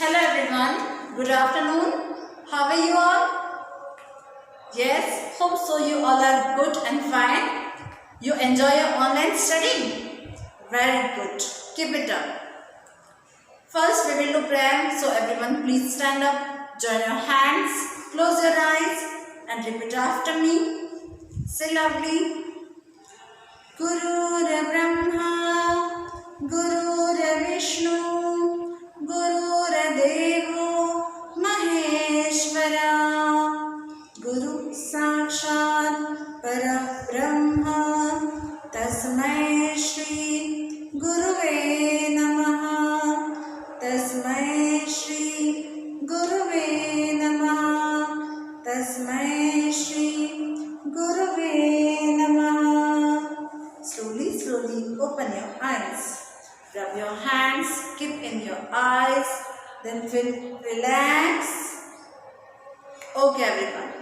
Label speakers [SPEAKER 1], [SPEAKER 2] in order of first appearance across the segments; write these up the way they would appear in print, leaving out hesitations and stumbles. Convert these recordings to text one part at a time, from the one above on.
[SPEAKER 1] Hello everyone, good afternoon. How are you all? Yes, hope so you all are good and fine. You enjoy your online study? Very good. Keep it up. First we will do prayer. So everyone please stand up, join your hands, close your eyes and repeat after me. Say loudly. Guru Brahma, Guru Vishnu, Guru Devo Maheshwara, Guru Sakshat Parabrahma, Tasmai Shri Guruve Namaha, Tasmai Shri Guruve Namaha, Tasmai Shri Guruve Namaha. Slowly open your eyes. Rub your hands, keep in your eyes, then feel relax. Okay everyone.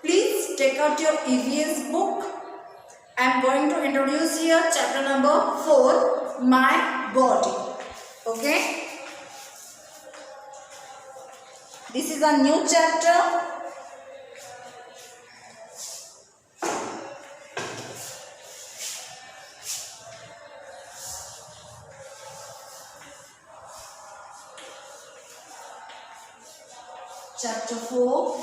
[SPEAKER 1] Please take out your EVS book. I am going to introduce here chapter number 4, My Body. Okay. This is a new chapter. Chapter 4,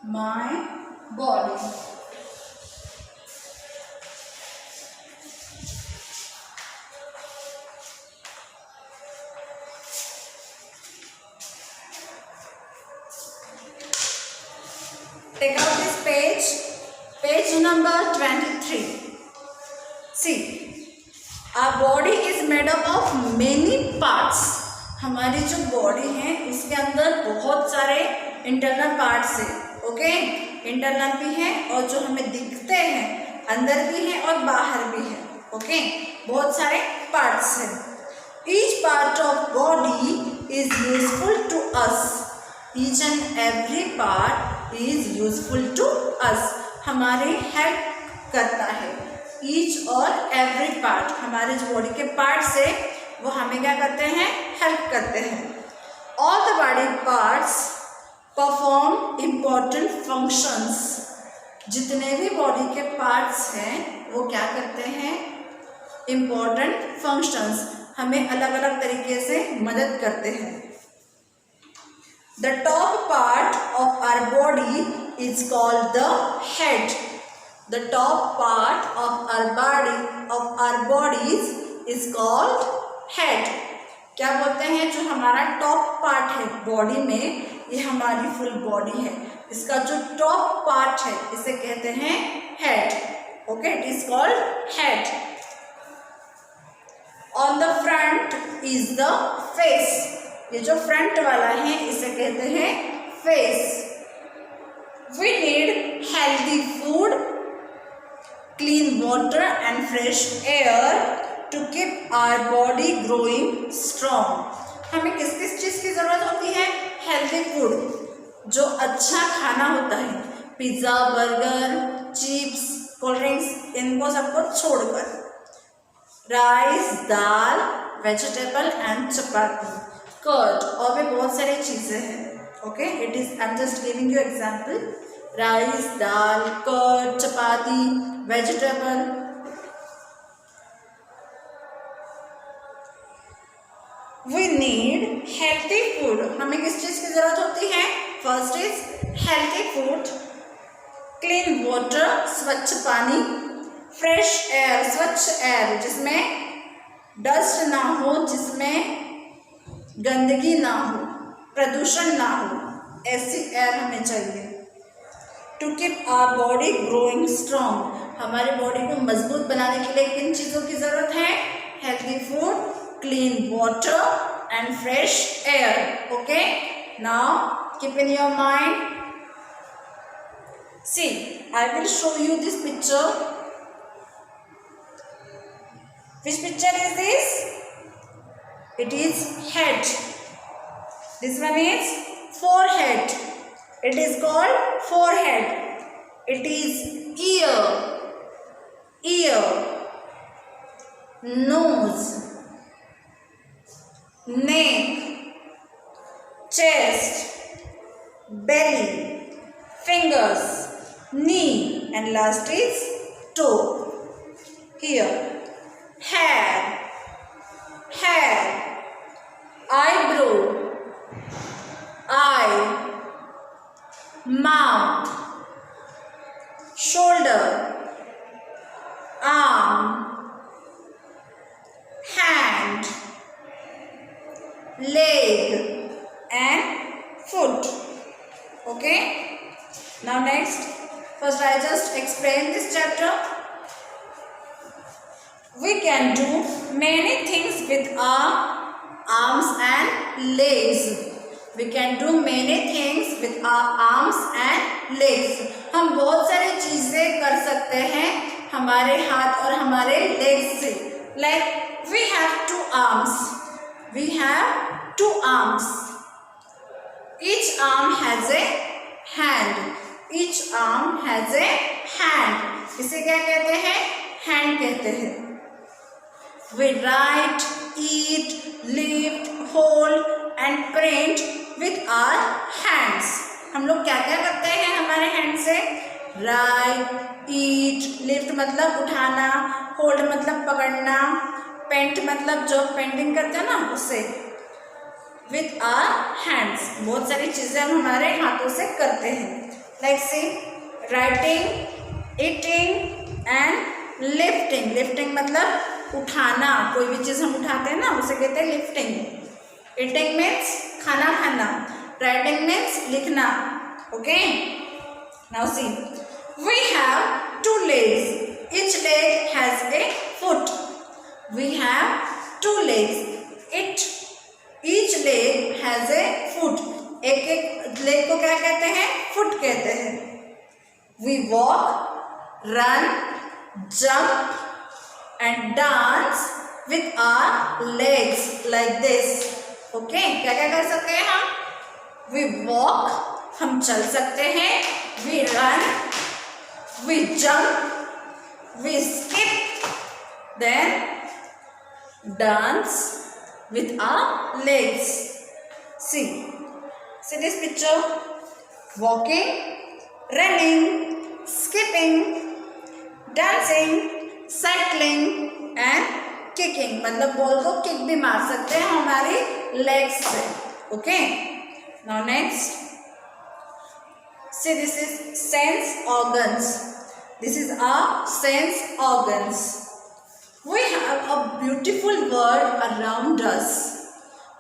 [SPEAKER 1] My Body. Take out this page number 23. See. Our body is made up of many parts. हमारी जो body है उसके अंदर बहुत सारे internal parts हैं. Okay, internal भी है और जो हमें दिखते हैं अंदर भी है और बाहर भी है. ओके, बहुत सारे पार्ट्स हैं. Each part of body is useful to us. Each and every part is useful to us. हमारी हेल्प करता है. ईच और एवरी पार्ट, हमारे जो बॉडी के पार्ट्स है वो हमें क्या करते हैं, हेल्प करते हैं. All the body parts perform important functions. जितने भी बॉडी के पार्ट्स हैं वो क्या करते हैं, इम्पॉर्टेंट फंक्शंस, हमें अलग अलग तरीके से मदद करते हैं. The top part of our body is called the head. The top part of our bodies is called head. क्या बोलते हैं, जो हमारा टॉप पार्ट है बॉडी में, ये हमारी फुल बॉडी है, इसका जो टॉप पार्ट है इसे कहते हैं head. Okay, it is called head. On the front is the face. ये जो फ्रंट वाला है इसे कहते हैं face. We need healthy food, clean water and fresh air to keep our body growing strong. हमें किस किस चीज़ की ज़रूरत होती है, हेल्दी फूड, जो अच्छा खाना होता है, pizza, burger, chips, cold drinks, इनको सबको छोड़कर. Rice, dal, vegetable and chapati, curd, और भी बहुत सारी चीज़ें हैं. Okay, it is, I am just giving you example. Rice, dal, curd, chapati, vegetable. We need healthy food. हमें किस चीज़ की ज़रूरत होती है, first is healthy food, clean water, स्वच्छ पानी, फ्रेश एयर, स्वच्छ एयर जिसमें डस्ट ना हो, जिसमें गंदगी ना हो, प्रदूषण ना हो, ऐसी एयर हमें चाहिए. To keep our body growing strong. हमारे बॉडी को मजबूत बनाने के लिए किन चीज़ों की ज़रूरत है, healthy food, clean water and fresh air. Okay, now keep in your mind. See, I will show you this picture. Which picture is this? It is head. This one is forehead. It is called forehead. It is ear. nose, neck, chest, belly, fingers, knee, and last is toe. Here, hair, eyebrow, eye, mouth, shoulder, arm, hand, leg, and foot. Okay? Now next, first I just explain this chapter. We can do many things with our arms and legs. We can do many things with our arms and legs. हम बहुत सारी चीज़ें कर सकते हैं हमारे हाथ और हमारे legs से. Like we have two arms. We have two arms. Each arm has a hand. Each arm has a hand. इसे क्या कहते हैं? Hand कहते हैं. We write, eat, lift, hold and print with our hands. हम लोग क्या क्या करते हैं हमारे हैंड से? Write, eat, lift मतलब उठाना, hold मतलब पकड़ना, paint मतलब जो पेंटिंग करते हैं ना उससे. With our hands बहुत सारी चीज़ें हम हमारे हाथों से करते हैं. Like see, writing, eating and lifting. Lifting मतलब उठाना, कोई भी चीज़ हम उठाते हैं ना उसे कहते हैं लिफ्टिंग. ईटिंग मीन्स खाना खाना. राइटिंग मीन्स लिखना. Okay? Now see, we have two legs. Each leg has a foot. We have two legs. Each leg has a foot. एक एक लेग को क्या कहते हैं? फुट कहते हैं. We walk, run, jump and dance with our legs like this. Okay? क्या क्या कर सकते हैं हम? We walk, हम चल सकते हैं. We run, we jump, we skip, then dance with our legs. See this picture. Walking, running, skipping, dancing, cycling and kicking. मतलब बॉल को किक भी मार सकते हैं हमारी लेग्स से. Okay? Now next, see this is sense organs. This is our sense organs. We have a beautiful world around us.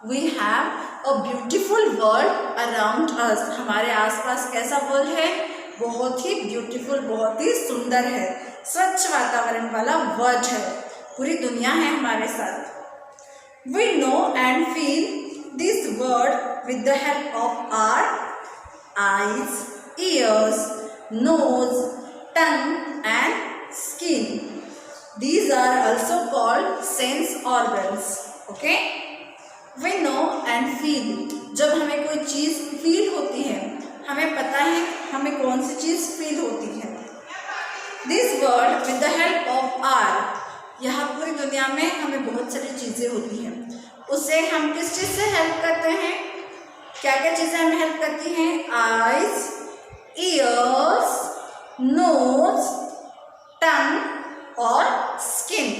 [SPEAKER 1] We have a beautiful world around us. हमारे आसपास कैसा वर्ल्ड है? बहुत ही ब्यूटीफुल, बहुत ही सुंदर है. स्वच्छ वातावरण वाला वर्ल्ड है. पूरी दुनिया है हमारे साथ. We know and feel this world with the help of our eyes, ears, nose, tongue and skin. These are also called sense organs. Okay? We know and feel. जब हमें कोई चीज़ फील होती है, हमें पता है हमें कौन सी चीज़ फील होती है. This world with the help of our. यहाँ पूरी दुनिया में हमें बहुत सारी चीज़ें होती हैं. उससे हम किस चीज़ से हेल्प करते हैं? क्या क्या चीज़ें हमें हेल्प करती हैं? आईज, ईयर्स, नोज, टंग और skin.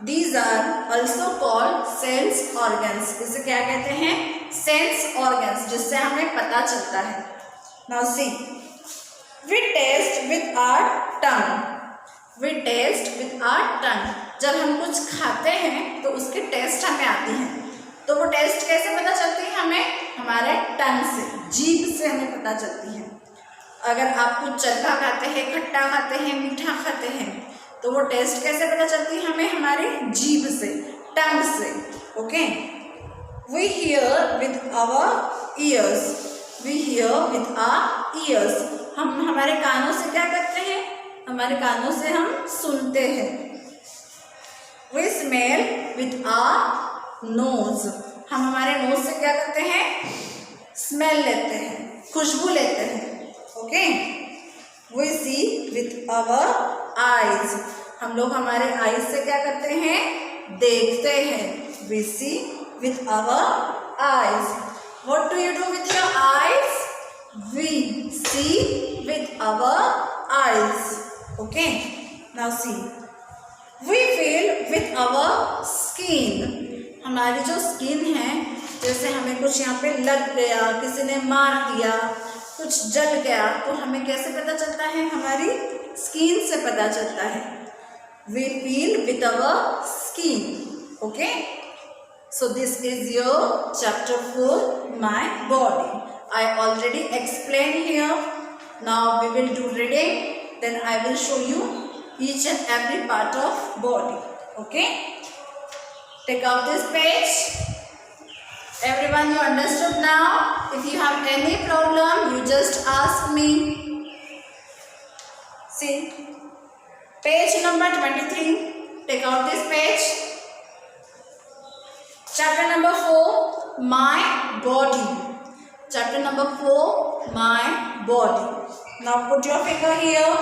[SPEAKER 1] These are also called sense organs. इसे क्या कहते हैं? सेंस ऑर्गन्स, जिससे हमें पता चलता है. Now see, we taste with our tongue. We taste with our tongue. जब हम कुछ खाते हैं तो उसकी टेस्ट हमें आती है. तो वो टेस्ट कैसे पता चलती है हमें? हमारे टंग से, जीभ से हमें पता चलती है. अगर आप कुछ चरखा खाते हैं, खट्टा खाते हैं, मीठा खाते हैं, तो वो टेस्ट कैसे पता चलती है हमें? हमारी जीभ से, टंग से. Okay? We hear with our ears. We hear with our ears. हम हमारे कानों से क्या करते हैं? हमारे कानों से हम सुनते हैं. We smell with our nose. हम हमारे नोज से क्या करते हैं? स्मेल लेते हैं, खुशबू लेते हैं. Okay? We see with our eyes. हम लोग हमारे आईज से क्या करते हैं, देखते हैं. We see with our eyes. What do you do with your eyes? We see with our eyes. Okay. Now see. We feel with our skin. हमारी जो स्किन है, जैसे हमें कुछ यहाँ पे लग गया, किसी ने मार दिया, कुछ जल गया, तो हमें कैसे पता चलता है, हमारी स्किन से पता चलता है. We feel with our skin. Okay. So this is your chapter 4, my body. I already explained here. Now we will do reading. Then I will show you each and every part of body. Okay. Take out this page. Everyone, you understood now? If you have any problem, you just ask me. See, page number 23. Take out this page. Chapter number 4, my body. Chapter number 4, my body. Now put your finger here.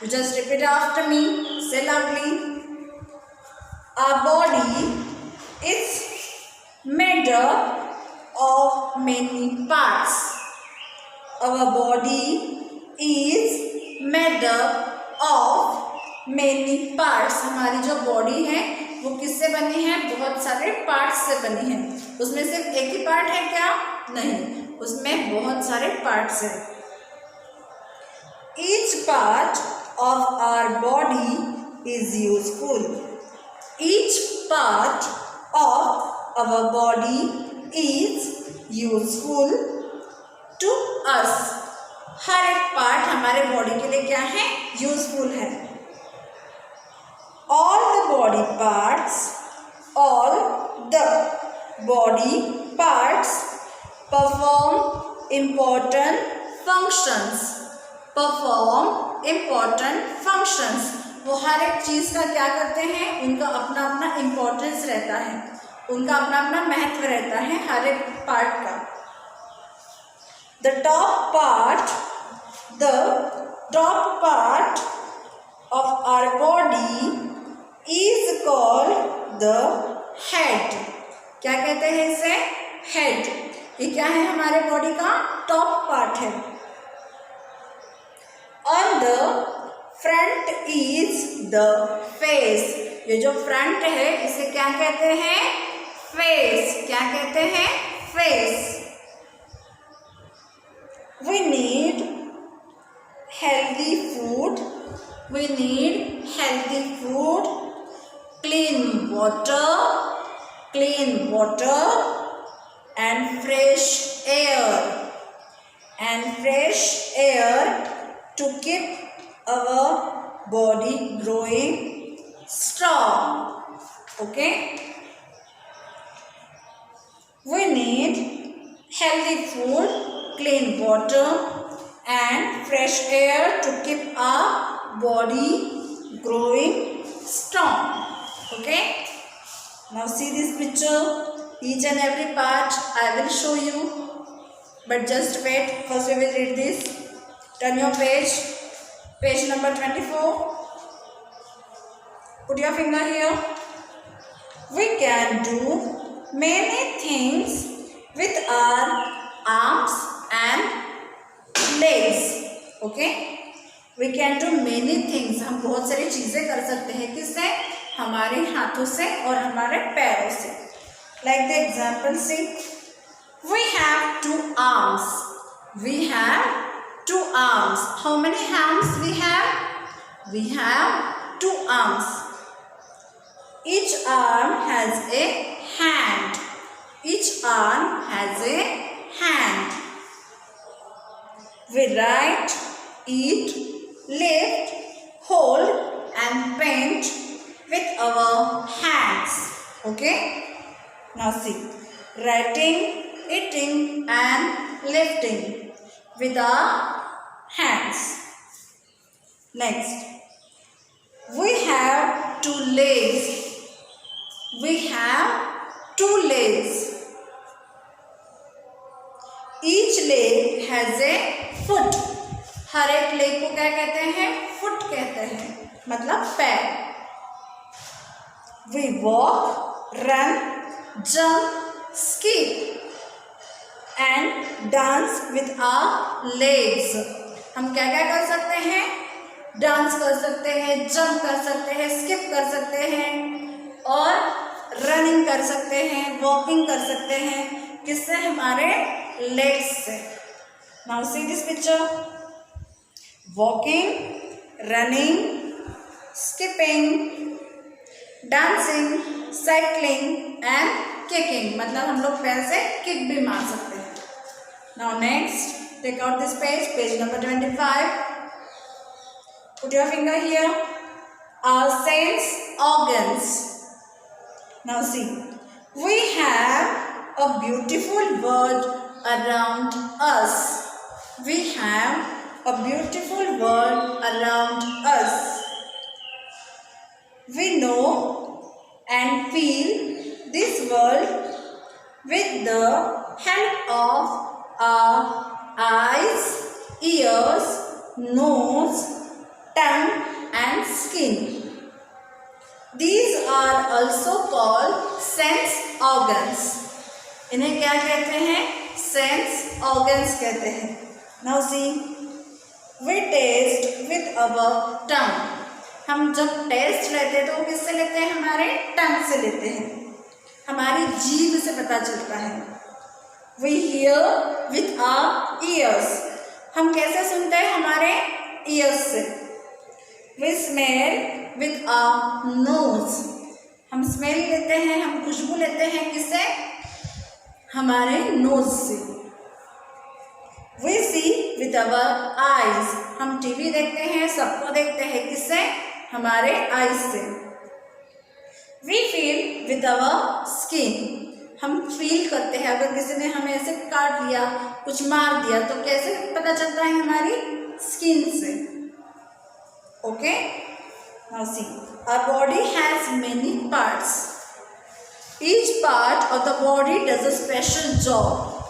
[SPEAKER 1] You just repeat after me. Say loudly. Our body is made up of many parts. Our body is made up of many parts. हमारी जो body है वो किससे बनी है, बहुत सारे parts से बनी है. उसमें सिर्फ एक ही पार्ट है क्या, नहीं, उसमें बहुत सारे पार्ट्स हैं. Each part of our body is useful. Each part of our body is useful to us. हर एक पार्ट हमारे बॉडी के लिए क्या है, यूजफुल है. All the body parts perform important functions. वो हर एक चीज़ का क्या करते हैं, उनका अपना अपना इम्पोर्टेंस रहता है, उनका अपना अपना महत्व रहता है हर एक पार्ट का. The top part of our body is called the head. क्या कहते हैं इसे, हेड. ये क्या है, हमारे बॉडी का टॉप पार्ट है. On the front is the face. ये जो फ्रंट है इसे क्या कहते हैं, फेस. क्या कहते हैं, face. We need healthy food. Clean water and fresh air to keep our body growing strong. Okay. We need healthy food, clean water and fresh air to keep our body growing strong. Okay. Now see this picture. Each and every part I will show you. But just wait. First we will read this. Turn your page. Page number 24. Put your finger here. We can do many things with our arms and legs. Okay. We can do many things. हम बहुत सारी चीज़ें कर सकते हैं. किससे? हमारे हाथों से और हमारे पैरों से. Like the example, see, we have 2 arms. How many arms we have? We have 2 arms. Each arm has a hand. We write, eat, lift, hold and paint with our hands. Okay. Now see, writing, eating and lifting with our hands. Next, we have 2 legs. Each leg has a foot. हर एक leg को क्या कहते हैं, foot कहते हैं. मतलब पैर. We walk, run, jump, skip and dance with our legs. हम क्या क्या कर सकते हैं? डांस कर सकते हैं, जंप कर सकते हैं, स्किप कर सकते हैं और रनिंग कर सकते हैं, वॉकिंग कर सकते हैं. किससे? हमारे लेग्स से. Now see this picture. Walking, running, skipping, dancing, cycling and kicking. मतलब हम लोग पैर से किक भी मार सकते हैं. Now next, take out this page, page number 25. Put your finger here. Our sense organs. Now see, we have a beautiful world around us. We have a beautiful world around us. We know and feel this world with the help of our eyes, ears, nose, tongue and skin. These are also called sense organs. इन्हें क्या कहते हैं? Sense organs कहते हैं. Now see, we taste with our tongue. हम जब test लेते हैं तो वो किससे लेते हैं? हमारे टंग से लेते हैं, हमारी जीभ से पता चलता है. We hear with our ears. हम कैसे सुनते हैं? हमारे ears से. We smell with our nose. हम स्मेल लेते हैं, हम खुशबू लेते हैं किससे? हमारे नोज से. We see with our eyes. हम टीवी देखते हैं, सबको देखते हैं किससे? हमारे आईज से. We feel with our skin. हम फील करते हैं. अगर किसी ने हमें ऐसे काट लिया, कुछ मार दिया, तो कैसे पता चलता है? हमारी स्किन से. Okay? Now see, our body has many parts. Each part of the body does a special job.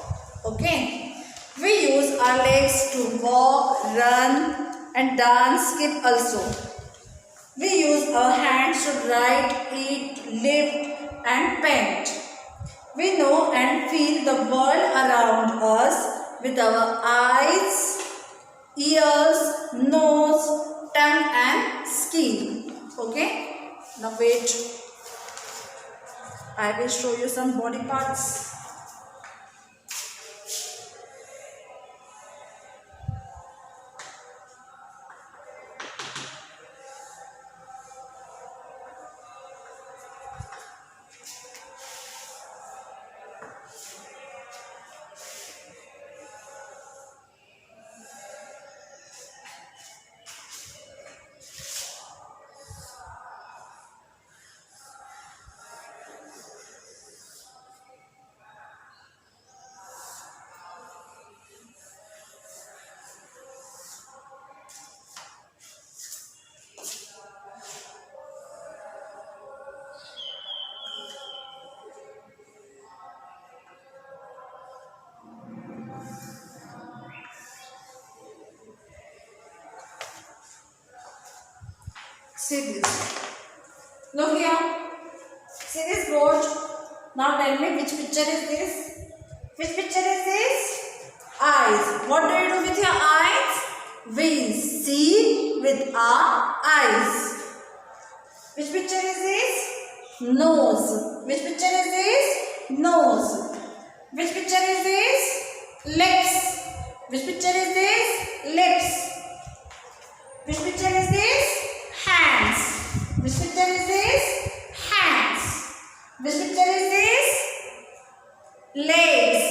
[SPEAKER 1] Okay? We use our legs to walk, run and dance, skip also. We use our hands to write, eat, lift and paint. We know and feel the world around us with our eyes, ears, nose, tongue and skin. Okay? Now wait. I will show you some body parts. See this. Look here. See this board. Now tell me which picture is this? Which picture is this? Eyes. What do you do with your eyes? We see with our eyes. Which picture is this? Nose. Which picture is this? Nose. Which picture is this? Lips. Which picture is this? Lips. Which picture is this? Hands. Which picture is this? Hands. Which picture is this? Legs.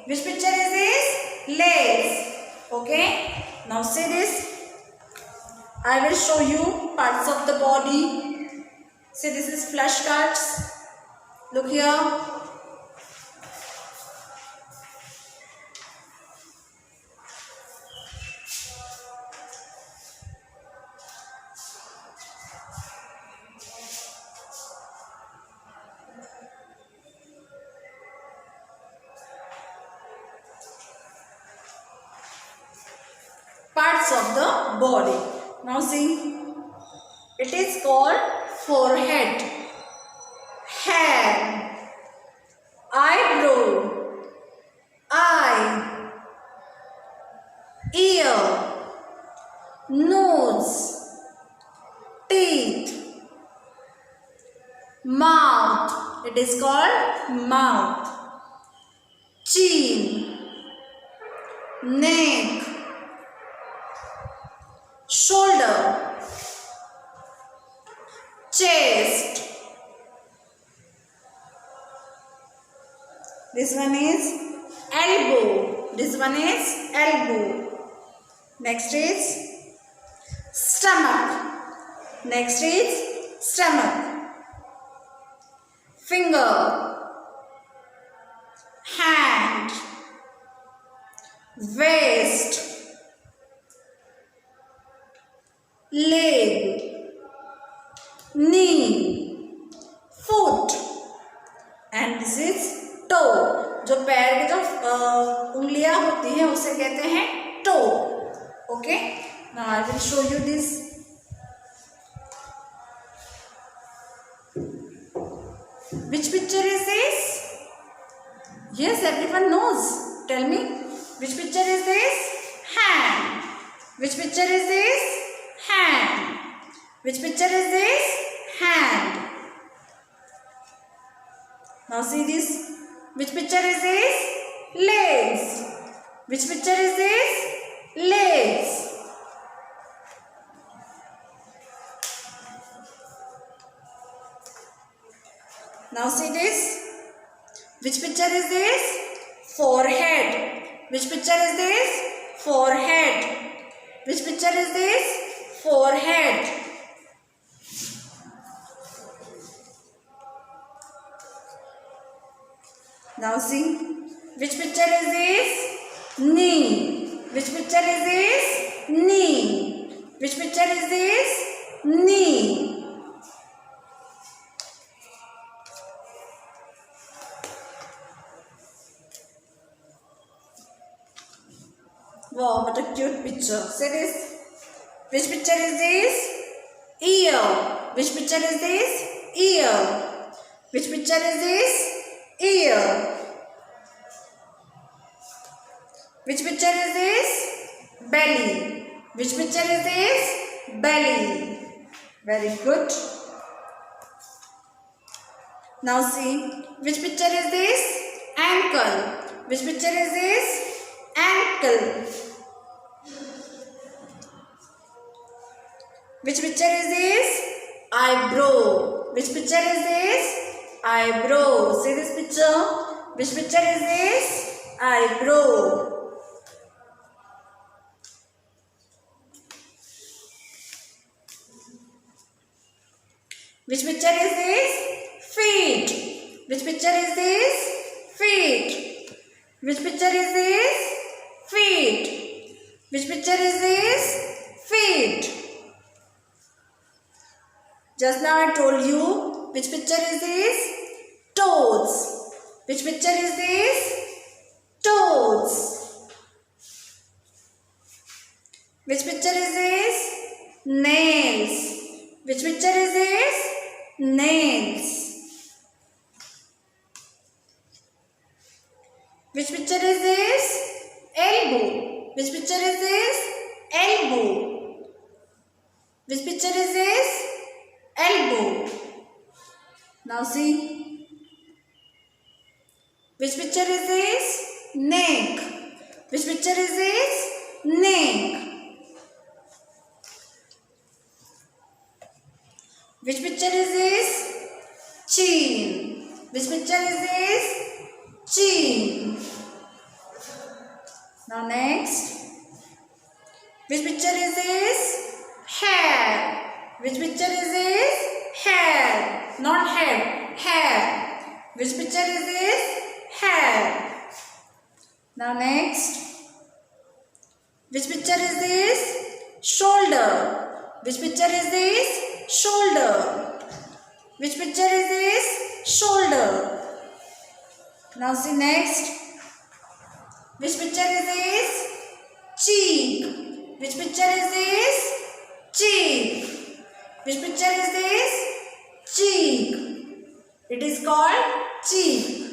[SPEAKER 1] Which picture is this? Legs. Okay. Now see this. I will show you parts of the body. See, this is flashcards. Look here. Parts of the body. Now see, It is called forehead. Hair, eyebrow, eye, ear, nose, teeth, mouth. It is called mouth. Chin, neck, shoulder, chest. This one is elbow. This one is elbow. Next is stomach. Next is stomach. Finger, hand, waist, leg, knee, foot, and this is toe. जो पैर के जो उंगलियां होती हैं उसे कहते हैं toe. Okay, now I will show you this. Which picture is this? Yes, everyone knows. Tell me, which picture is this? Hand. Which picture is this? Hand. Which picture is this? Hand. Now see this. Which picture is this? Legs. Which picture is this? Legs. Now see this. Which picture is this? Forehead. Which picture is this? Forehead. Which picture is this? Forehead. Now see. Which picture is this? Knee. Which picture is this? Knee. Which picture is this? Knee. Wow, what a cute picture. See this. Which picture is this? Ear. Which picture is this? Ear. Which picture is this? Ear. Which picture is this? Belly. Which picture is this? Belly. Very good. Now see. Which picture is this? Ankle. Which picture is this? Ankle. Which picture is this? Eyebrow. Which picture is this? Eyebrow. See this picture? Which picture is this? Eyebrow. Which picture is this? Feet. Which picture is this? Feet. Which picture is this? Feet. Which picture is this? Feet. Just now I told you which picture is this? Toes. Which picture is this? Toes. Which picture is this? Nails. Which picture is this? Nails. Which picture is this? Elbow. Which picture is this? Elbow. Which picture is this? Elbow. Now see. Which picture is this? Neck. Which picture is this? Neck. Which picture is this? Chin. Which picture is this? Chin. Now next. Which picture is this? Hair. Which picture is this? Hair. Not head. Hair. Which picture is this? Hair. Now next. Which picture is this? Shoulder. Which picture is this? Shoulder. Which picture is this? Shoulder. Now see next. Which picture is this? Cheek. Which picture is this? Cheek. Which picture is this? Cheek. It is called cheek.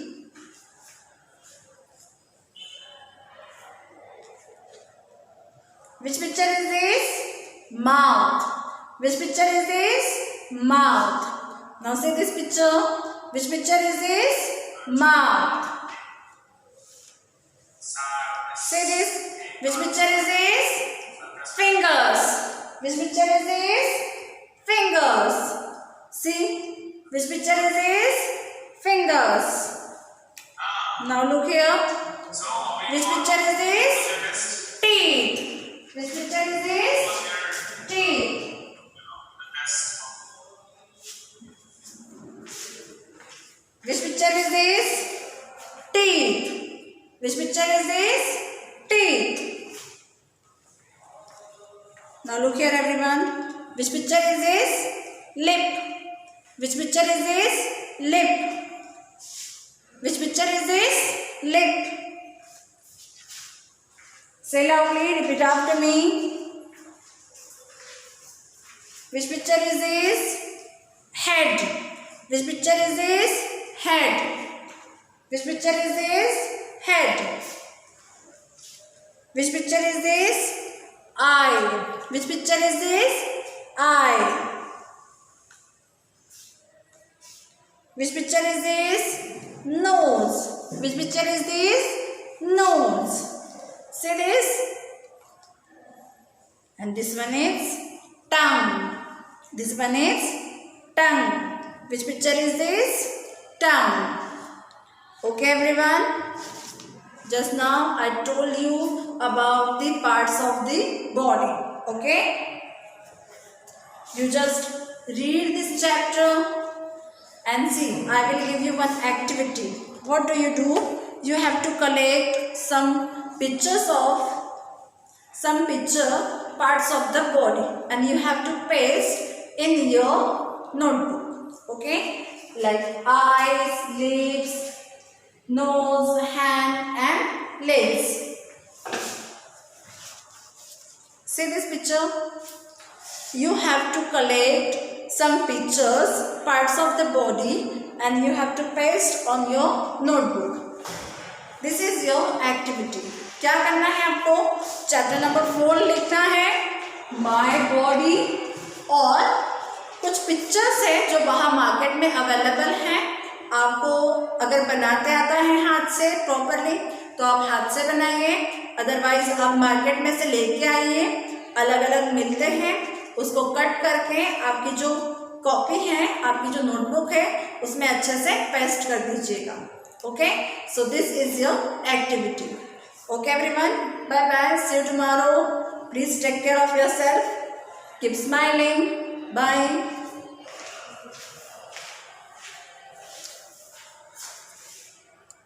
[SPEAKER 1] Which picture is this? Mouth. Which picture is this? Mouth. Now see this picture. Which picture is this? Mouth. See this. Which picture is this? Fingers. Which picture is this? Fingers. See. Which picture is this? Fingers. Now look here. Which picture is this? Teeth. Which picture is this? Teeth. Which picture is this? Teeth. Which picture is this? Teeth. Now look here everyone. Which picture is this? Lip. Which picture is this? Lip. Which picture is this? Lip. Say loudly, repeat after me. Which picture is this? Head. Which picture is this? Head. Which picture is this? Head. Which picture is this? Eye. Which picture is this? Eye. Which picture is this? Nose. Which picture is this? Nose. See this? And this one is tongue. This one is tongue. Which picture is this? Tongue. Okay everyone? Just now I told you about the parts of the body. Okay? You just read this chapter and see. I will give you one activity. What do? You have to collect some pictures of parts of the body and you have to paste in your notebook. Okay? Like eyes, lips, nose, hand and legs. See this picture? You have to collect some pictures, parts of the body and you have to paste on your notebook. This is your activity. क्या करना है आपको? Chapter number 4 लिखना है, my body, और कुछ pictures है जो बाहर मार्केट में अवेलेबल हैं. आपको अगर बनाते आता है हाथ से प्रॉपरली तो आप हाथ से बनाइए, अदरवाइज आप मार्केट में से लेके आइए. अलग अलग मिलते हैं, उसको कट करके आपकी जो कॉपी है, आपकी जो नोटबुक है उसमें अच्छे से पेस्ट कर दीजिएगा. Okay, so this is your activity. Okay everyone, bye bye, see you tomorrow. Please take care of yourself, keep smiling, bye.